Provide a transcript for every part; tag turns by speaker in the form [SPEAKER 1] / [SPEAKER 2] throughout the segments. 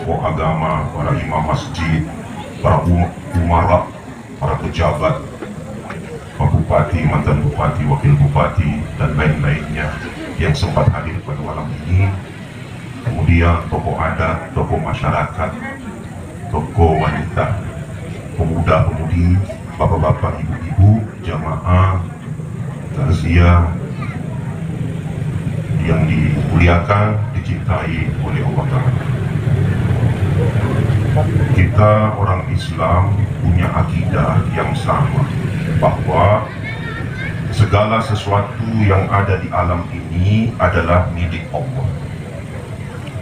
[SPEAKER 1] tokoh agama, para imam masjid, para umara, para pejabat, Pak Bupati, mantan Bupati, Wakil Bupati, dan lain-lainnya yang sempat hadir pada malam ini. Kemudian tokoh adat, tokoh masyarakat, tokoh wanita, pemuda-pemudi, bapak-bapak, ibu-ibu, jamaah, takziah yang dimuliakan, dicintai oleh Allah Ta'ala. Kita orang Islam punya akidah yang sama, bahwa segala sesuatu yang ada di alam ini adalah milik Allah.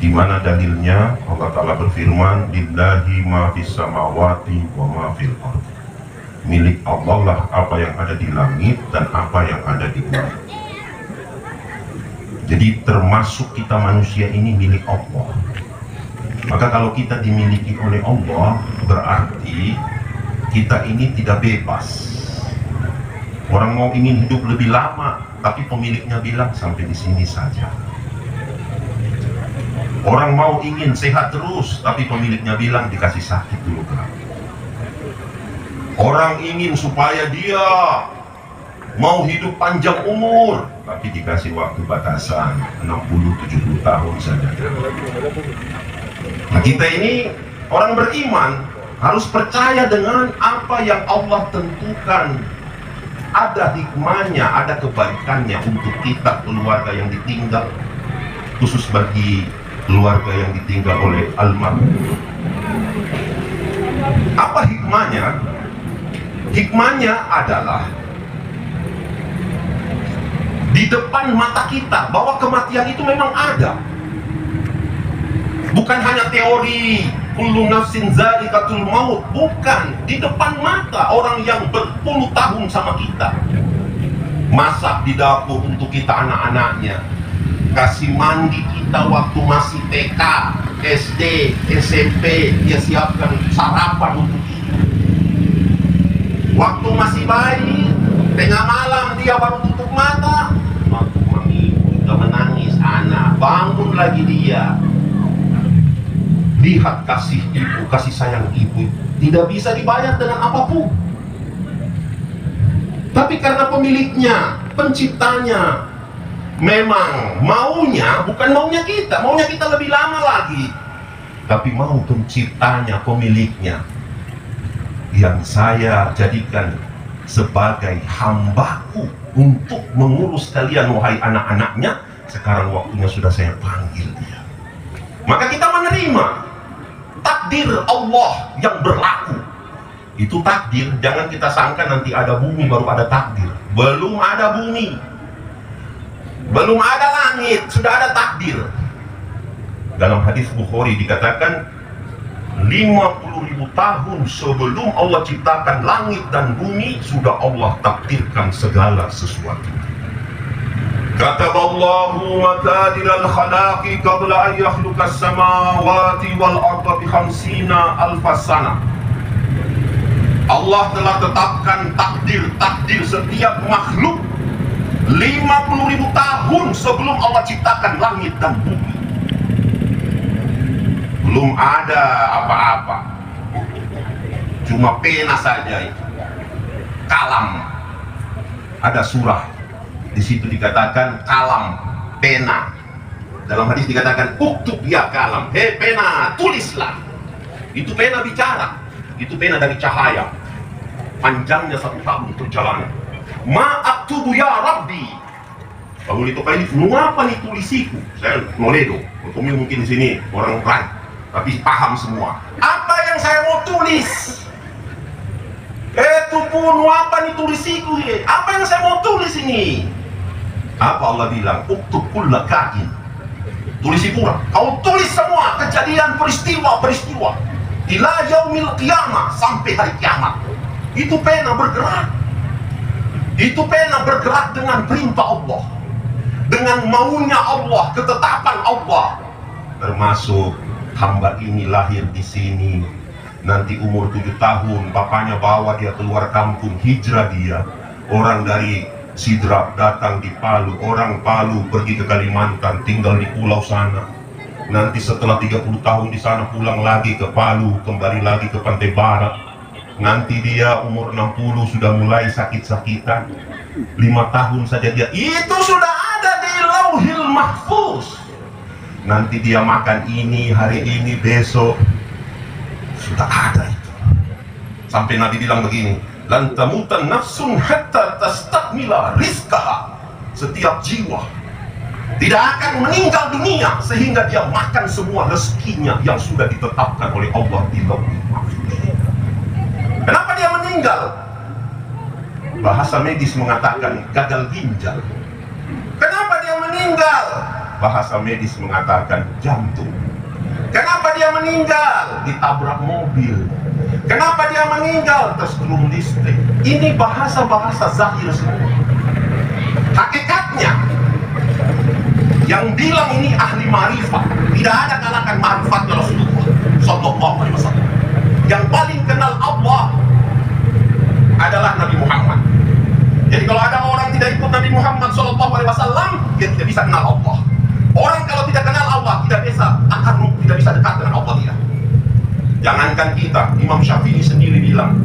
[SPEAKER 1] Di mana dalilnya? Allah Ta'ala berfirman, lillahi ma fis samawati wa ma fil ardh. Milik Allah lah apa yang ada di langit dan apa yang ada di bumi. Jadi termasuk kita manusia ini milik Allah. Maka kalau kita dimiliki oleh Allah, berarti kita ini tidak bebas. Orang mau ingin hidup lebih lama, tapi pemiliknya bilang sampai di sini saja. Orang mau ingin sehat terus, tapi pemiliknya bilang dikasih sakit dulu kan. Orang ingin supaya dia mau hidup panjang umur, tapi dikasih waktu batasan 60-70 tahun saja. Nah, kita ini orang beriman harus percaya dengan apa yang Allah tentukan. Ada hikmahnya, ada kebaikannya untuk kita, keluarga yang ditinggal, khusus bagi keluarga yang ditinggal oleh almarhum. Apa hikmahnya? Hikmahnya adalah di depan mata kita bahwa kematian itu memang ada. Bukan hanya teori kullu nafsin za'iqatul maut, bukan. Di depan mata orang yang berpuluh tahun sama kita, masak di dapur untuk kita anak-anaknya, kasih mandi kita waktu masih TK, SD, SMP, dia siapkan sarapan untuk kita. Waktu masih bayi, tengah malam dia baru tutup mata, waktu mami udah menangis, anak bangun lagi dia. Lihat kasih ibu, kasih sayang ibu tidak bisa dibayar dengan apapun. Tapi karena pemiliknya, penciptanya memang maunya, bukan maunya kita lebih lama lagi, tapi mau penciptanya, pemiliknya, yang saya jadikan sebagai hambaku untuk mengurus kalian wahai anak-anaknya. Sekarang waktunya sudah saya panggil dia. Maka kita menerima takdir Allah yang berlaku. Itu takdir, jangan kita sangka nanti ada bumi baru ada takdir. Belum ada bumi, belum ada langit, sudah ada takdir. Dalam hadis Bukhari dikatakan 50.000 tahun sebelum Allah ciptakan langit dan bumi, sudah Allah takdirkan segala sesuatu. Kataballahu maqadiral khalaqi qabla an yakhluqas samawati wal arda bi 50 alf sana. Allah telah tetapkan takdir setiap makhluk 50.000 tahun sebelum Allah ciptakan langit dan bumi. Belum ada apa-apa, cuma pena saja itu, kalam. Ada surah di situ dikatakan kalam, pena. Dalam hadis dikatakan uktub ya kalam, hei pena, tulislah. Itu pena bicara, itu pena dari cahaya. Panjangnya 1 tahun perjalanan. Ma'aktubu ya Rabbi. Bangun itu kayak ini, apa nih tulisiku? Saya Moledo, mungkin di sini orang lain, tapi paham semua. Apa yang saya mau tulis? Itu pun apa nih tulisiku? Apa yang saya mau tulis ini? Apa Allah bilang? Uktub kulla kain. Tulisi pula. Kau tulis semua kejadian peristiwa ila yaumil qiyamah, sampai hari kiamat. Itu pena bergerak. Itu pena bergerak dengan perintah Allah, dengan maunya Allah, ketetapan Allah. Termasuk hamba ini lahir di sini, nanti umur 7 tahun, bapaknya bawa dia keluar kampung, hijrah dia. Orang dari Sidrap datang di Palu, orang Palu pergi ke Kalimantan, tinggal di pulau sana. Nanti setelah 30 tahun di sana pulang lagi ke Palu, kembali lagi ke Pantai Barat. Nanti dia umur 60 sudah mulai sakit-sakitan. 5 tahun saja dia, itu sudah ada di Lauhil Mahfuz. Nanti dia makan ini hari ini, besok sudah ada itu. Sampai Nabi bilang begini, lan tamutan nafsun hatta tastakmila rizqaha. Setiap jiwa tidak akan meninggal dunia sehingga dia makan semua rezekinya yang sudah ditetapkan oleh Allah di Lauhil Mahfuz. Kenapa dia meninggal? Bahasa medis mengatakan gagal ginjal. Kenapa dia meninggal? Bahasa medis mengatakan jantung. Kenapa dia meninggal? Ditabrak mobil. Kenapa dia meninggal? Terselum listrik. Ini bahasa-bahasa zahir semua. Hakikatnya yang bilang ini ahli ma'rifat, tidak ada kalahkan ma'rifatnya Rasulullah Sallallahu Alaihi Wasallam. Yang paling kenal Allah adalah Nabi Muhammad. Jadi kalau ada orang tidak ikut Nabi Muhammad Sallallahu Alaihi Wasallam, dia tidak bisa kenal Allah. Orang kalau tidak kenal Allah tidak bisa dekat dengan Allah dia. Jangankan kita, Imam Syafi'i sendiri bilang,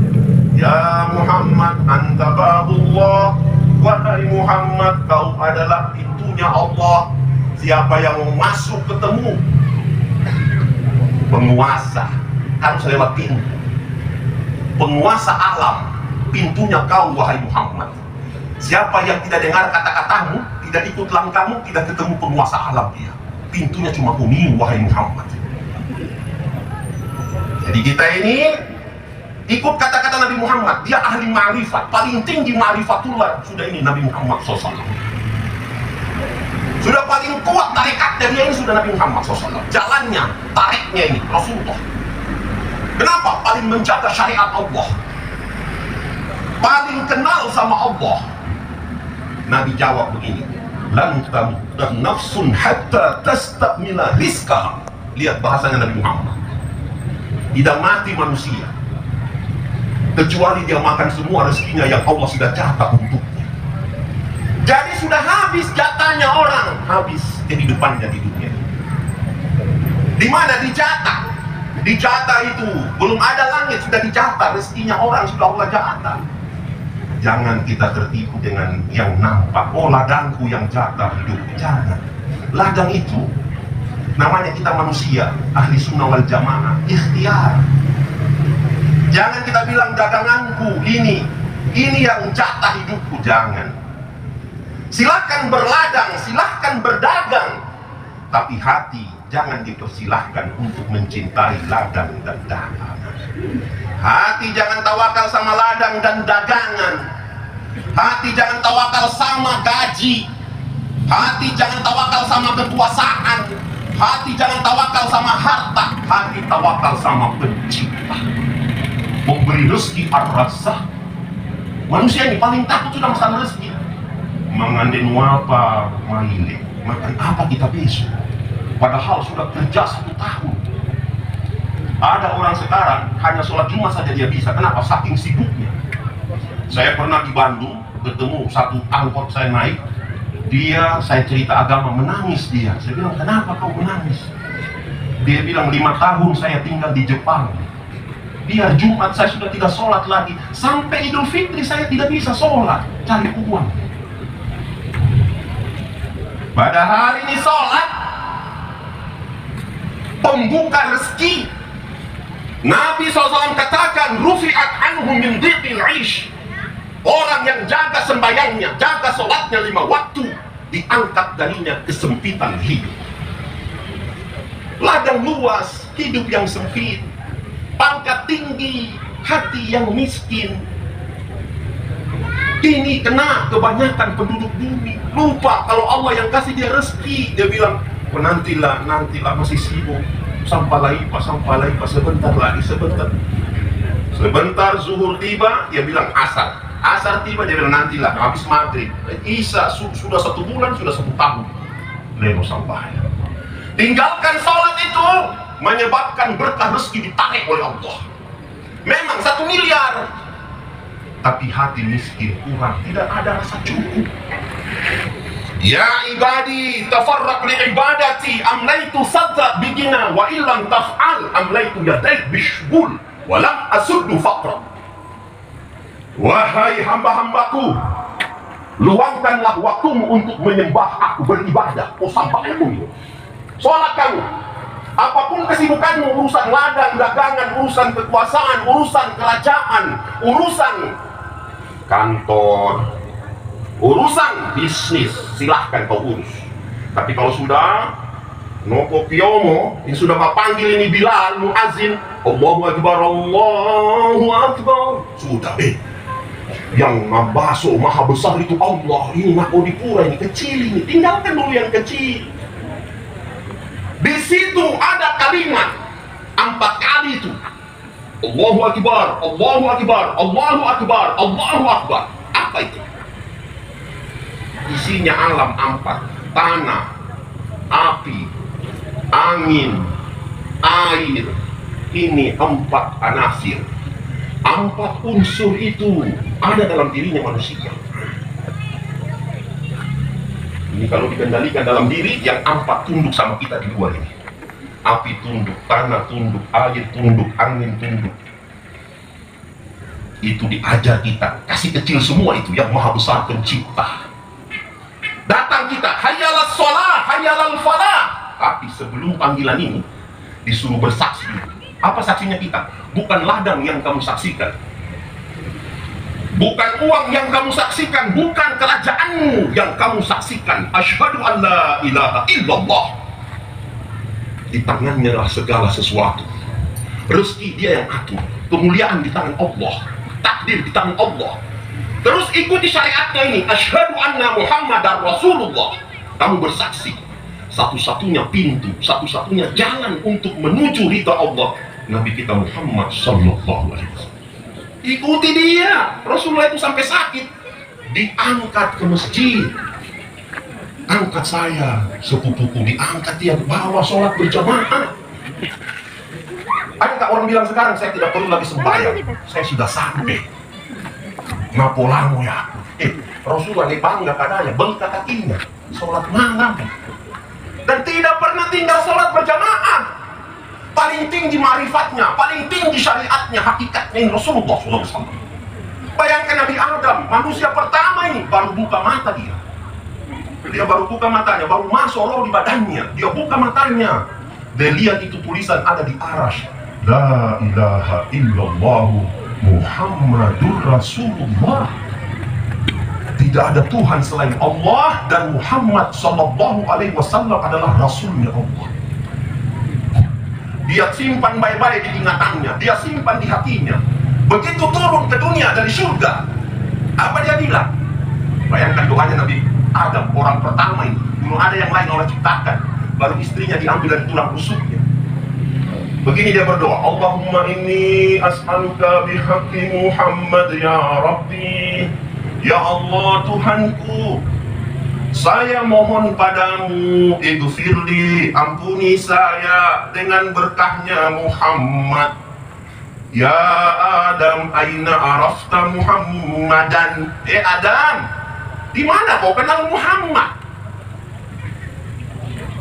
[SPEAKER 1] ya Muhammad anta babullah, wahai Muhammad kau adalah pintunya Allah. Siapa yang masuk ketemu penguasa harus lewat pintu. Penguasa alam, pintunya kau wahai Muhammad. Siapa yang tidak dengar kata-katamu, tidak ikut langkahmu, tidak ketemu penguasa alam dia. Pintunya cuma kuning wahai Muhammad. Jadi kita ini ikut kata-kata Nabi Muhammad. Dia ahli ma'rifat, paling tinggi ma'rifatullah sudah ini Nabi Muhammad SAW. Sudah paling kuat tarikatnya dia ini sudah Nabi Muhammad SAW. Jalannya, tariknya ini Rasulullah. Kenapa? Paling menjaga syariat Allah, paling kenal sama Allah. Nabi jawab begini, lan tamutan nafsun hatta tastakmila rizqaha. Lihat bahasanya Nabi Muhammad. Tidak mati manusia kecuali dia makan semua rezekinya yang Allah sudah catat untuknya. Jadi sudah habis jatahnya orang, habis kehidupannya di dunia. Di mana dicatat? Dicatat itu belum ada langit sudah dicatat, rezekinya orang sudah Allah catat. Jangan kita tertipu dengan yang nampak. Oh, ladangku yang jatah hidup. Jangan. Ladang itu namanya kita manusia, ahli sunnah wal jamaah, ikhtiar. Jangan kita bilang daganganku ini yang jatah hidupku. Jangan. Silahkan berladang, silahkan berdagang, tapi hati jangan dipersilahkan untuk mencintai ladang dan dagangan. Hati jangan tawakal sama ladang dan dagangan. Hati jangan tawakal sama gaji. Hati jangan tawakal sama kekuasaan. Hati jangan tawakal sama harta. Hati tawakal sama pencipta, memberi rezeki ar-razzaq. Manusia ini paling takut sudah masalah rezeki. Mengandung apa maile, makan apa kita besok. Padahal sudah kerja 1 tahun. Ada orang sekarang hanya sholat Jumat saja dia bisa. Kenapa? Saking sibuknya. Saya pernah di Bandung ketemu satu angkot, saya naik, saya cerita agama, menangis dia. Saya bilang, kenapa kau menangis? Dia bilang, 5 tahun saya tinggal di Jepang. Biar Jumat saya sudah tidak sholat lagi. Sampai Idul Fitri saya tidak bisa sholat, cari uang. Padahal ini sholat pembuka rezeki. Nabi SAW katakan, rufi'at anhu min dhiqil 'ish. Orang yang jaga sembahyangnya, jaga sholatnya 5 waktu, diangkat darinya kesempitan hidup. Ladang luas, hidup yang sempit. Pangkat tinggi, hati yang miskin. Ini kena kebanyakan penduduk bumi. Lupa kalau Allah yang kasih dia rezeki. Dia bilang, nantilah masih sibuk. Sampailah sebentar lagi, sebentar zuhur tiba, dia bilang asar tiba, dia bilang nantilah habis maghrib. Isya sudah 1 bulan, sudah 1 tahun leno sampai. Tinggalkan sholat itu menyebabkan berkah rezeki ditarik oleh Allah. Memang 1 miliar, tapi hati miskin, kurang, tidak ada rasa cukup. Ya ibadi tafarraq li ibadati amlaitu sadra bigina wa illam taf'al amlaitu yadaik bishbul wa lam asuddu faqra. Wahai hamba-hambaku, luangkanlah waktumu untuk menyembah aku, beribadah. Oh, sampai aku sholat kamu, apapun kesibukanmu, urusan ladang, dagangan, urusan kekuasaan, urusan kerajaan, urusan kantor, urusan bisnis, silahkan kau urus. Tapi kalau sudah Noko Piomo, yang sudah panggil ini Bilal, muazin, Allahu Akbar, Allahu Akbar, sudah yang mabaso maha besar itu Allah, ini Nakodipura, ini kecil, ini tinggalkan dulu yang kecil. Di situ ada kalimat 4 kali itu, Allahu Akbar, Allahu Akbar, Allahu Akbar, Allahu Akbar. Apa itu? Isinya alam 4, tanah, api, angin, air. Ini 4 anasir, 4 unsur itu ada dalam dirinya manusia. Ini kalau dikendalikan dalam diri, yang 4 tunduk sama kita di luar ini. Api tunduk, tanah tunduk, air tunduk, angin tunduk. Itu diajar kita, kasih kecil semua itu, yang maha besar pencipta. Datang kita, hayyalal sholah, hayyalal falah. Tapi sebelum panggilan ini, disuruh bersaksi. Apa saksinya kita? Bukan ladang yang kamu saksikan, bukan uang yang kamu saksikan, bukan kerajaanmu yang kamu saksikan. Asyhadu an la ilaha illallah. Di tangannya lah segala sesuatu. Rezeki dia yang atur, kemuliaan di tangan Allah, takdir di tangan Allah. Terus ikuti syariatnya ini, asyhadu anna Muhammadar Rasulullah. Kamu bersaksi, satu-satunya pintu, satu-satunya jalan untuk menuju ridha Allah, Nabi kita Muhammad sallallahu alaihi wasallam. Ikuti dia. Rasulullah itu sampai sakit diangkat ke masjid. Angkat saya, sepupuku diangkat, dia bawa sholat berjamaah. Ada tak orang bilang sekarang saya tidak perlu lagi sembahyang, saya sudah sampai. Napolamu ya. Rasulullah ini bangga katanya, bengkak kakinya, sholat malam. Dan tidak pernah tinggal sholat berjamaah. Paling tinggi marifatnya, paling tinggi syariatnya, hakikatnya ini Rasulullah SAW. Bayangkan Nabi Adam, manusia pertama ini, baru buka mata dia. Dia baru buka matanya, baru masuk roh di badannya. Dia buka matanya, dia lihat itu tulisan ada di arasy, La ilaha illallah Muhammadur Rasulullah. Tidak ada Tuhan selain Allah, dan Muhammad sallallahu alaihi wasallam adalah Rasulnya Allah. Dia simpan baik-baik di ingatannya, dia simpan di hatinya. Begitu turun ke dunia dari surga, apa dia bilang? Bayangkan doanya Nabi Adam, orang pertama ini. Belum ada yang lain Allah ciptakan, baru istrinya diambil dari tulang rusuknya. Begini dia berdoa, Allahumma inni as'aluka bihaqqi Muhammad ya Rabbi. Ya Allah Tuhanku, saya mohon padamu, ighfirli, ampuni saya dengan berkahnya Muhammad. Ya Adam, aina arafta Muhammadan. Adam, di mana kau kenal Muhammad?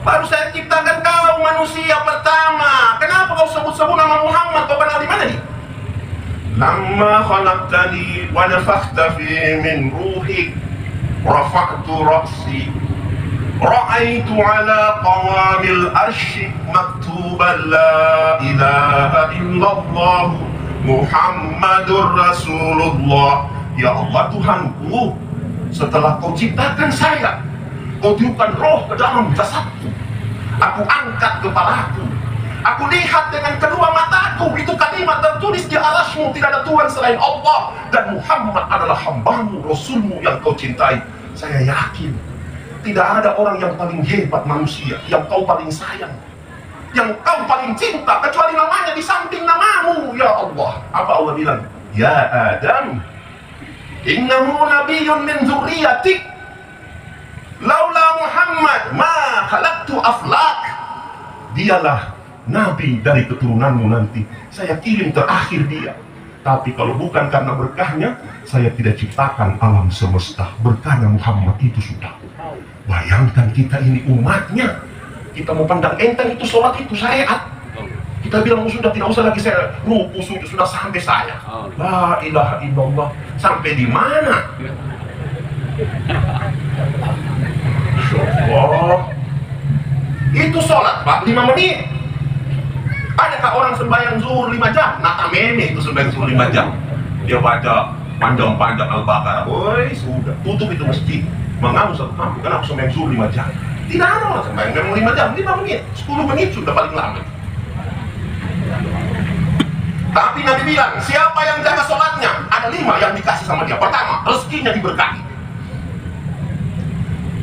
[SPEAKER 1] Baru saya ciptakan kau manusia pertama. Kenapa kau sebut-sebut nama Muhammad? Kau kenal di mana nih? Lamma khalaqtani wa nafakhta fi min ruhik rafa'tu ra'si ra'aitu ala qawamil arsy maktuban la ilaha illallah Muhammadur Rasulullah. Ya Allah Tuhanku, setelah kau ciptakan saya, kau tiupkan roh ke dalam jasadku, aku angkat kepalaku, aku lihat dengan kedua mataku, itu kalimat tertulis di arasmu, tidak ada Tuhan selain Allah, dan Muhammad adalah hambamu, Rasulmu yang kau cintai. Saya yakin tidak ada orang yang paling hebat manusia, yang kau paling sayang, yang kau paling cinta, kecuali namanya di samping namamu. Ya Allah, apa Allah bilang? Ya Adam, innahu nabiyyun min dzurriyyatik, laula Muhammad ma khalaqtu aflak. Dialah nabi dari keturunanmu nanti, saya kirim terakhir dia. Tapi kalau bukan karena berkahnya, saya tidak ciptakan alam semesta. Berkahnya Muhammad itu sudah. Bayangkan kita ini umatnya, kita mau pandang enteng itu sholat itu syariat. Kita bilang sudah tidak usah lagi saya ruku sujud, sudah sampai saya. La ilaha illallah. Sampai di mana? Oh, itu sholat Pak 5 menit. Adakah orang sembahyang zuhur 5 jam? Natamene itu sembahyang zuhur 5 jam. Dia baca panjang-panjang Al-Baqarah. Woi, sudah tutup itu masjid. Mengamu satu kampung, kenapa sembahyang zuhur 5 jam? Tidak ada orang sembahyang memang 5 jam, 5 menit, 10 menit sudah paling lama. Tapi Nabi bilang, siapa yang jaga sholatnya, ada 5 yang dikasih sama dia. Pertama, rezekinya diberkahi.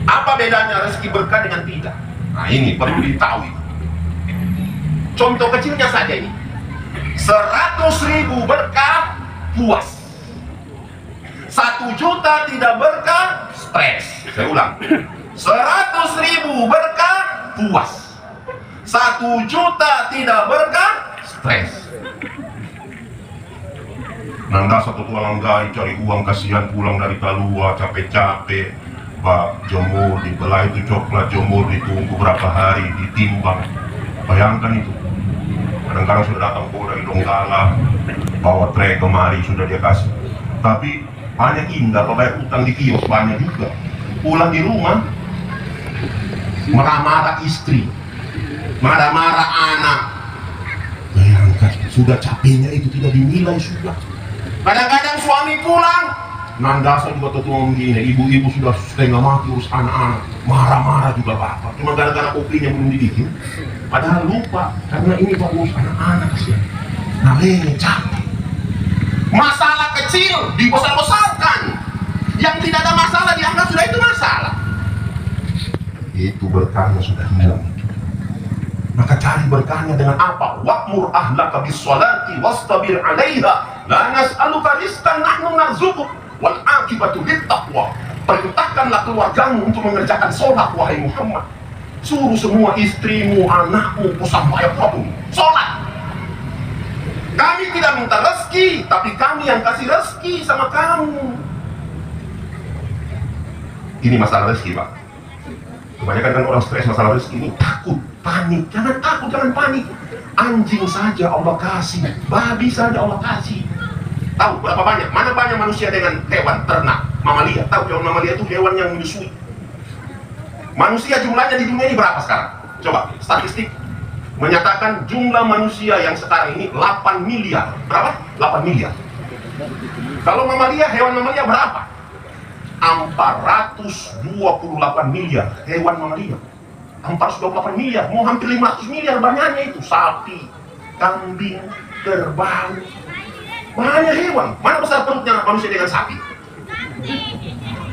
[SPEAKER 1] Apa bedanya rezeki berkah dengan tidak? Nah ini perlu diketahui. Contoh kecilnya saja ini, 100.000 berkah, puas. 1 juta tidak berkah, stres. Saya ulang, 100.000 berkah, puas. 1 juta tidak berkah, stres. Nanda satu tulang gai cari uang, kasihan pulang dari Talua capek-capek, Pak, jemur dibelah itu coklat, jemur ditunggu berapa hari, ditimbang. Bayangkan itu. Kadang-kadang sudah datang dari Donggala, bawa tray kemari sudah dia kasih. Tapi banyak indah, bayar utang di kios banyak juga. Pulang di rumah marah-marah istri, marah-marah anak. Bayangkan sudah capeknya itu tidak dinilai sudah. Kadang-kadang suami pulang, Nandasa juga tuh gini, ibu-ibu sudah setengah mati urus anak-anak, marah-marah juga bapak. Cuma gara-gara kopinya belum dibikin, padahal lupa karena ini pak urus anak-anak kasihan. Nah capek. Masalah kecil dibesar-besarkan, yang tidak ada masalah dianggap sudah itu masalah. Itu berkahnya sudah hilang. Maka cari berkahnya dengan apa? Wa'mur ahlaka bis-sholati wastabir 'alaiha la nas'aluka rizqan nahnu narzuquk wal 'aqibatu lit-taqwa. Perintahkanlah keluargamu untuk mengerjakan sholat wahai Muhammad. Suruh semua istrimu, anakmu, sampai apapun sholat. Kami tidak minta rezeki, tapi kami yang kasih rezeki sama kamu. Ini masalah rezeki Pak. Kebanyakan kan orang stres masalah rezeki ini, takut, panik. Jangan takut, jangan panik. Anjing saja Allah kasih, babi saja Allah kasih. Tahu berapa banyak? Mana banyak manusia dengan hewan ternak, mamalia? Tahu hewan mamalia itu hewan yang menyusui. Manusia jumlahnya di dunia ini berapa sekarang? Coba statistik menyatakan jumlah manusia yang sekarang ini 8 miliar. Berapa? 8 miliar. Kalau mamalia, hewan mamalia berapa? 428 miliar hewan mamalia. 428 miliar, mau hampir 500 miliar banyaknya itu. Sapi, kambing, kerbau, banyak hewan. Mana besar perutnya manusia dengan sapi?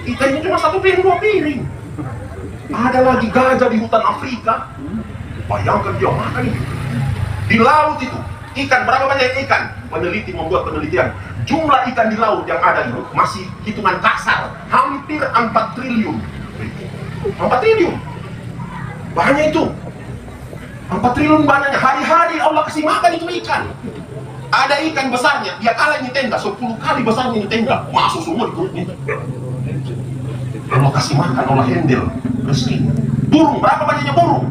[SPEAKER 1] Kita ini cuma 1 piring, 2 piring. Ada lagi gajah di hutan Afrika. Bayangkan dia makan itu. Di laut itu, ikan, berapa banyak ikan? Peneliti membuat penelitian. Jumlah ikan di laut yang ada itu masih hitungan kasar, hampir 4 triliun. 4 triliun. Banyak itu. 4 triliun banyaknya. Hari-hari Allah kasih makan itu ikan. Ada ikan besarnya, dia kalah ini tenda, 10 kali besarnya ini tenda. Masuk semua di perutnya. Allah kasih makan, Allah handle rezeki. Burung, berapa banyaknya burung?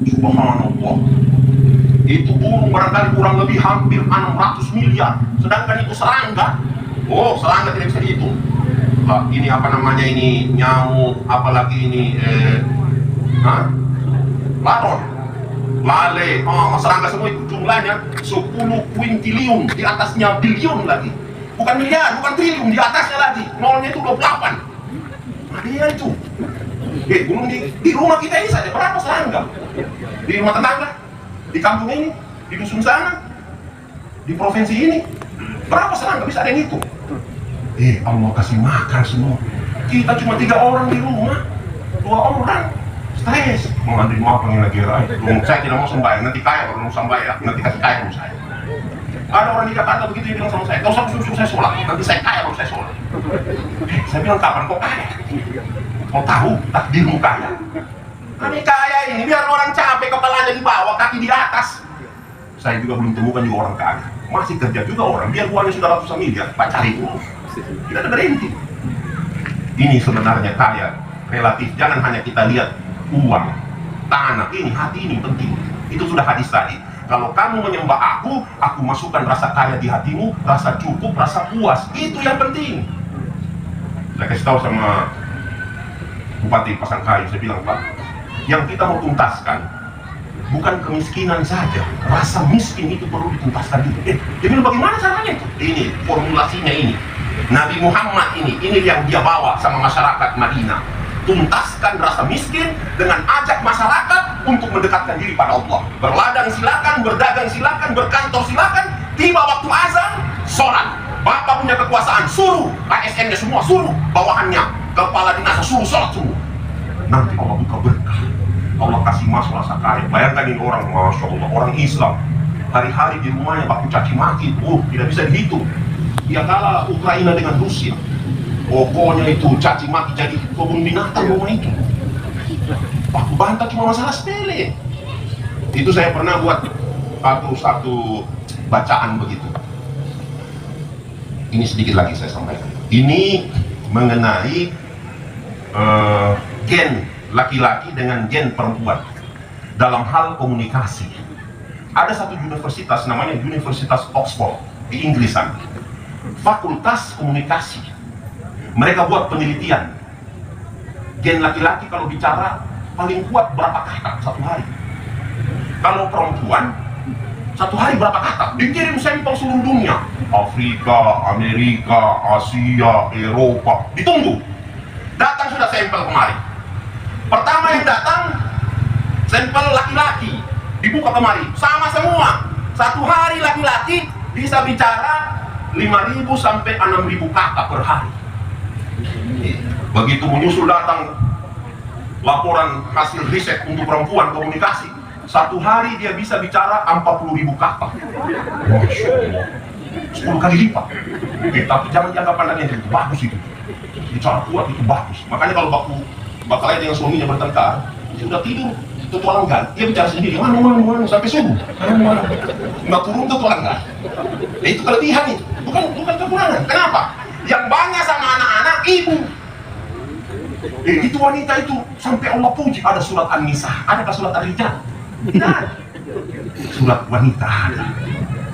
[SPEAKER 1] Subhanallah. Itu burung barangkali kurang lebih hampir 600 miliar. Sedangkan itu serangga. Oh, serangga tidak bisa dihitung. Ini apa namanya ini, nyamuk, apalagi ini laron, lale, serangga semua itu jumlahnya 10 kuintiliun, di atasnya bilion lagi. Bukan miliar, bukan triliun, di atasnya lagi. Nolnya itu 28. Nah dia itu. Gunung di rumah kita ini saja berapa serangga? Di rumah tetangga, di kampung ini, di dusun sana, di provinsi ini, berapa serangga bisa ada yang itu? Allah kasih makan semua. Kita cuma 3 orang di rumah, 2 orang stres. Mau ngambil makan lagi rai. Saya tidak mau sembahyang, nanti kaya baru mau sembahyang, nanti kasih kaya baru saya. Ada orang di Jakarta begitu dia bilang sama saya, gak usah suruh saya sholat, nanti saya kaya baru saya sholat. Saya bilang kapan kok kaya? Mau tahu takdirmu kaya? Kami kaya ini biar orang capek kepalanya di bawah, kaki di atas. Saya juga belum temukan juga orang kaya. Masih kerja juga orang, biar uangnya sudah ratusan miliar, Pak cari dulu. Tidak ada berhenti. Ini sebenarnya kaya relatif. Jangan hanya kita lihat uang, tanah, ini hati ini penting. Itu sudah hadis tadi. Kalau kamu menyembah aku masukkan rasa kaya di hatimu, rasa cukup, rasa puas. Itu yang penting. Saya kasih tahu sama Bupati Pasangkayu, saya bilang, Pak, yang kita mau tuntaskan bukan kemiskinan saja, rasa miskin itu perlu dituntaskan juga. Dia bilang, bagaimana caranya itu? Ini formulasinya ini. Nabi Muhammad ini yang dia bawa sama masyarakat Madinah. Tuntaskan rasa miskin dengan ajak masyarakat untuk mendekatkan diri pada Allah. Berladang silakan, berdagang silakan, berkantor silakan. Tiba waktu azan, sholat. Bapak punya kekuasaan, suruh ASN-nya semua, suruh bawahannya, kepala dinas suruh sholat semua. Nanti Allah buka berkah, Allah kasih masuk rasa kaya. Bayangkan ini orang, Masya Allah, orang Islam hari-hari di rumahnya baku caci maki, tidak bisa dihitung. Dia kalah Ukraina dengan Rusia, pokoknya itu caci maki jadi kebun binatang rumah itu. Baku bantah cuma masalah sepele. Itu saya pernah buat satu bacaan begitu. Ini sedikit lagi saya sampaikan. Ini mengenai gen laki-laki dengan gen perempuan dalam hal komunikasi. Ada satu universitas namanya Universitas Oxford di Inggrisan, Fakultas Komunikasi. Mereka buat penelitian gen laki-laki kalau bicara paling kuat berapa kata satu hari. Kalau perempuan satu hari berapa kata? Dikirim sampel seluruh dunia, Afrika, Amerika, Asia, Eropa, ditunggu. Datang sudah sampel kemarin. Pertama yang datang sampel laki-laki, dibuka kemarin, sama semua. Satu hari laki-laki bisa bicara 5.000 sampai 6.000 kata per hari. Begitu menyusul datang laporan hasil riset untuk perempuan komunikasi, satu hari dia bisa bicara 40.000 kata. Masya Allah, 10 kali lipat. Tapi jangan dianggap pandangnya itu bagus itu. Bicara kuat itu bagus. Makanya kalau bakalnya dengan suaminya bertengkar, dia sudah tidur tutulangan, dia bicara sendiri, mana sampai subuh, nggak turun tutulangan. Itu kelebihan itu, bukan kekurangan. Kenapa? Yang banyak sama anak-anak ibu. Itu wanita itu sampai Allah puji. Ada surat An-Nisa, adakah surat Ar-Rijal? Tidak ada. Surat wanita ada.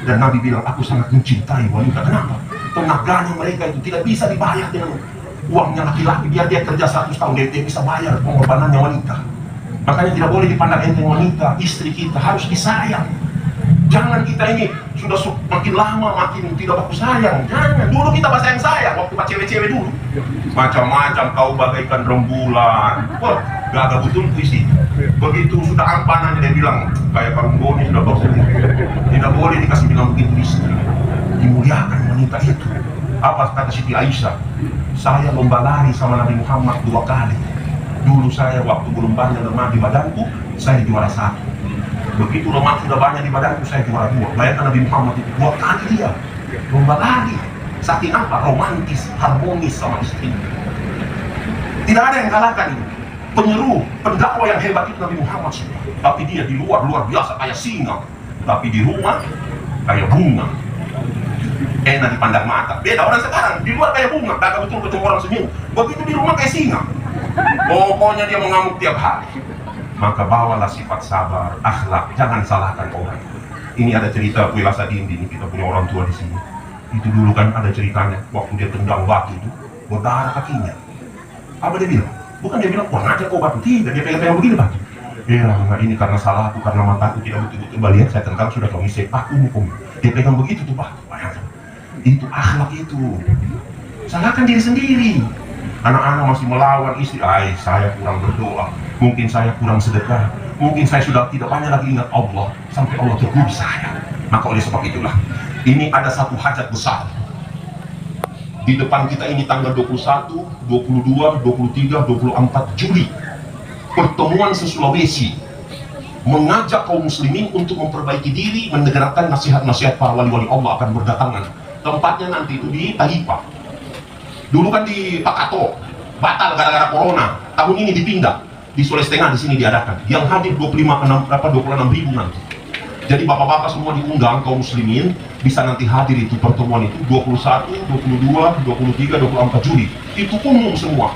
[SPEAKER 1] Dan Nabi bilang, aku sangat mencintai wanita. Kenapa? Tenaganya mereka itu tidak bisa dibayar dengan uangnya laki-laki. Biar dia kerja 100 tahun, dia bisa bayar pengorbanannya wanita. Makanya tidak boleh dipandang enteng wanita. Istri kita harus disayang. Jangan kita ini sudah makin lama makin tidak bagus sayang. Jangan. Dulu kita bahasa yang sayang waktu cewek-cewek dulu. Macam-macam, kau bagaikan rembulan. Wah, gak ada betul puisi. Begitu sudah ampanannya dia bilang kayak Parunggoni sudah bagus. Tidak boleh dikasih bilang begitu istri. Dimuliakan wanita itu. Apa kata Siti Aisyah? Saya lomba lari sama Nabi Muhammad 2 kali. Dulu saya waktu belum banyak lemak di badanku, saya juara 1. Begitu lemak sudah banyak di badanku, saya juara 2. Bayangkan Nabi Muhammad itu 2 kali dia lomba lari. Saking apa? Romantis, harmonis sama istri. Tidak ada yang kalahkan ini. Penyeru, pendakwah yang hebat itu Nabi Muhammad semua. Tapi dia di luar biasa kayak singa. Tapi di rumah kayak bunga. Enak dipandang mata. Beda orang sekarang, di luar kayak bunga, kagak betul ketemu orang senyum. Begitu di rumah kayak singa. Pokoknya dia mengamuk tiap hari. Maka bawalah sifat sabar, akhlak, jangan salahkan orang. Ini ada cerita Wila Sadindi, kita punya orang tua di sini. Itu dulu kan ada ceritanya, waktu dia tendang batu itu, berdarah kakinya. Apa dia bilang? Bukan dia bilang, wah ngajar kau batu, tidak, dia pegang-pegang begini batu. Nah ini karena salah aku, karena mataku tidak betul-betul balian, saya tendang sudah kau misek, aku hukum. Dia pegang begitu tuh batu, bayangkan. Itu akhlak itu. Salahkan diri sendiri. Anak-anak masih melawan istri, saya kurang berdoa, mungkin saya kurang sedekah, mungkin saya sudah tidak banyak lagi ingat Allah, sampai Allah tegur saya. Maka oleh sebab itulah, ini ada satu hajat besar di depan kita ini tanggal 21, 22, 23, 24 Juli. Pertemuan se-Sulawesi mengajak kaum muslimin untuk memperbaiki diri, mendengarkan nasihat-nasihat para wali-wali Allah akan berdatangan. Tempatnya nanti itu di Talipa. Dulu kan di Pakato, batal gara-gara corona. Tahun ini dipindah di Sulawesi Tengah, di sini diadakan. Yang hadir 26.000 nanti. Jadi bapak-bapak semua diundang, kaum muslimin bisa nanti hadir itu pertemuan itu 21, 22, 23, 24 Juli. Itu umum semua.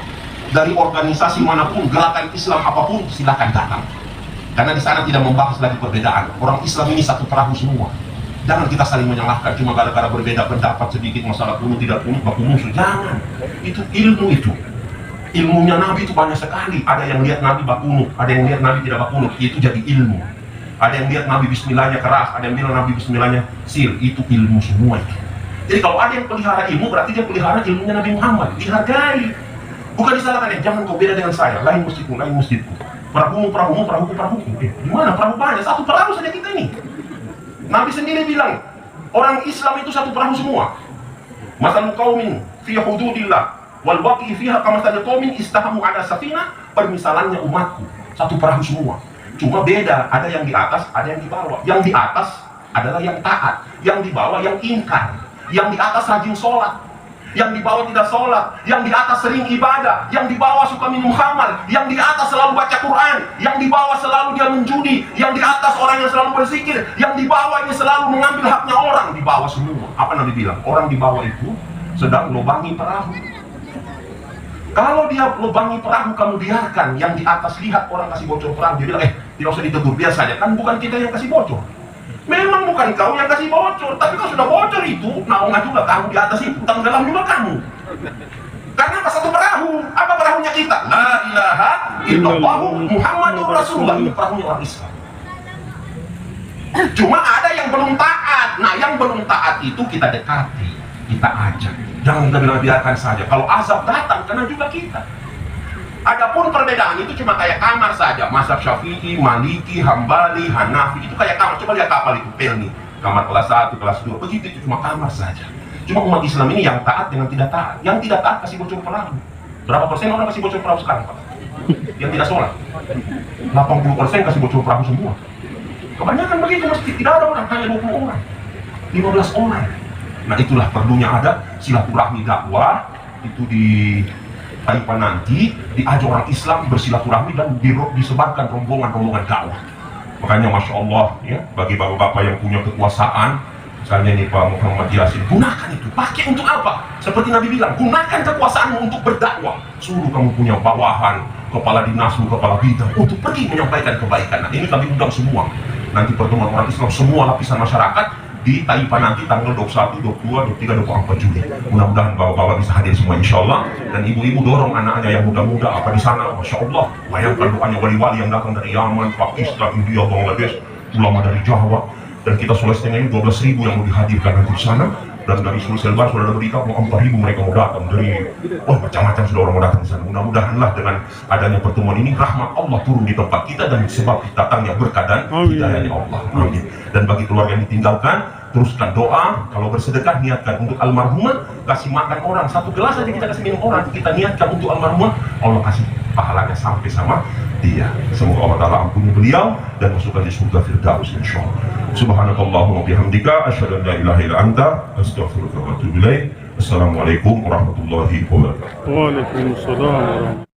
[SPEAKER 1] dari organisasi manapun, gerakan Islam apapun, silakan datang. Karena di sana tidak membahas lagi perbedaan. Orang Islam ini satu perahu semua. Jangan kita saling menyalahkan cuma gara-gara berbeda pendapat sedikit masalah kuno tidak kuno baku musuh. Jangan. Itu ilmu itu. Ilmunya Nabi itu banyak sekali. Ada yang lihat Nabi bakunut, ada yang lihat Nabi tidak bakunut. Itu jadi ilmu. Ada yang lihat Nabi Bismillahnya keras, ada yang bilang Nabi Bismillahnya sil. Itu ilmu semua itu. Jadi kalau ada yang pelihara ilmu, berarti dia pelihara ilmunya Nabi Muhammad. Dihargai. Bukan disalahkan ya, jangan kau beda dengan saya. Lain masjidku, lain masjidku. Perahumu. Gimana perahu banyak? Satu perahu saja kita ini. Nabi sendiri bilang, orang Islam itu satu perahu semua. Masalu qaumin fi hududillah wal baqi fiha kamathali qaumin istahamu ala safinah. Permisalannya umatku, satu perahu semua. Cuma beda, ada yang di atas, ada yang di bawah. Yang di atas adalah yang taat, yang di bawah yang ingkar. Yang di atas rajin sholat, yang di bawah tidak sholat. Yang di atas sering ibadah, yang di bawah suka minum khamar. Yang di atas selalu baca Quran, yang di bawah selalu dia menjudi. Yang di atas orang yang selalu berzikir, yang di bawah ini selalu mengambil haknya orang. Di bawah semua. Apa Nabi bilang? Orang di bawah itu sedang lubangi perahu. Kalau dia lubangi perahu, kamu biarkan. Yang di atas lihat orang kasih bocor perahu, dia bilang, tidak usah ditegur, biar saja. Kan bukan kita yang kasih bocor. Memang bukan kau yang kasih bocor, tapi kau sudah bocor itu, naungan juga kamu di atas itu, tenggelam juga kamu. Karena apa? Satu perahu. Apa perahunya kita? La ilaha illallah Muhammadur Rasulullah. Ini perahunya orang Islam. Cuma ada yang belum taat. Nah, yang belum taat itu kita dekati, kita ajak. Jangan kita bilang biarkan saja. Kalau azab datang, kena juga kita. Adapun perbedaan itu cuma kayak kamar saja. Mazhab Syafi'i, Maliki, Hambali, Hanafi itu kayak kamar. Coba lihat kapal itu, pelni. Kamar kelas 1, kelas 2, begitu itu cuma kamar saja. Cuma umat Islam ini yang taat dengan tidak taat. Yang tidak taat kasih bocor perahu. Berapa persen orang kasih bocor perahu sekarang, Pak? Yang tidak sholat 80% kasih bocor perahu semua. Kebanyakan begitu, mesti tidak ada orang, hanya 20 orang, 15 orang. Nah, itulah perlunya ada silaturahmi dakwah. Itu di Taipan nanti diajak orang Islam bersilaturahmi dan disebarkan rombongan-rombongan dakwah. Makanya Masya Allah ya, bagi bapak-bapak yang punya kekuasaan, misalnya nih Pak Muhammad Yasin, gunakan itu, pakai untuk apa? Seperti Nabi bilang, gunakan kekuasaanmu untuk berdakwah. Suruh kamu punya bawahan, kepala dinasmu, kepala bidang, untuk pergi menyampaikan kebaikan. Nah, ini kami undang semua. Nanti pertemuan orang Islam, semua lapisan masyarakat di Taipan nanti tanggal 21, 22, 23, 24 Juli. Mudah-mudahan bapak-bapak bisa hadir semua insya Allah. Dan ibu-ibu dorong anaknya yang muda-muda apa di sana, Masya Allah. Bayangkan doanya wali-wali yang datang dari Yaman, Pakistan, India, Bangladesh, ulama dari Jawa. Dan kita Sulawesi Tengah ini 12.000 yang mau dihadirkan nanti di sana. Dan dari Sulawesi Selatan sudah ada berita mau 4.000 mereka mau datang dari macam-macam sudah orang mau datang di sana. Mudah-mudahanlah dengan adanya pertemuan ini rahmat Allah turun di tempat kita dan sebab datangnya berkah dan hidayahnya Allah. Amin. Dan bagi keluarga yang ditinggalkan, teruskan doa. Kalau bersedekah niatkan untuk almarhumah, kasih makan orang satu gelas aja kita kasih minum orang, kita niatkan untuk almarhumah, Allah kasih pahalanya sampai sama dia. Semoga Allah Ta'ala ampuni beliau dan masukkan di surga Firdaus insyaallah. Subhanakallahumma bihamdika asyhadu an la ilaha illa anta astaghfiruka wa atubu ilaik. Assalamualaikum warahmatullahi wabarakatuh.
[SPEAKER 2] Waalaikumsalam.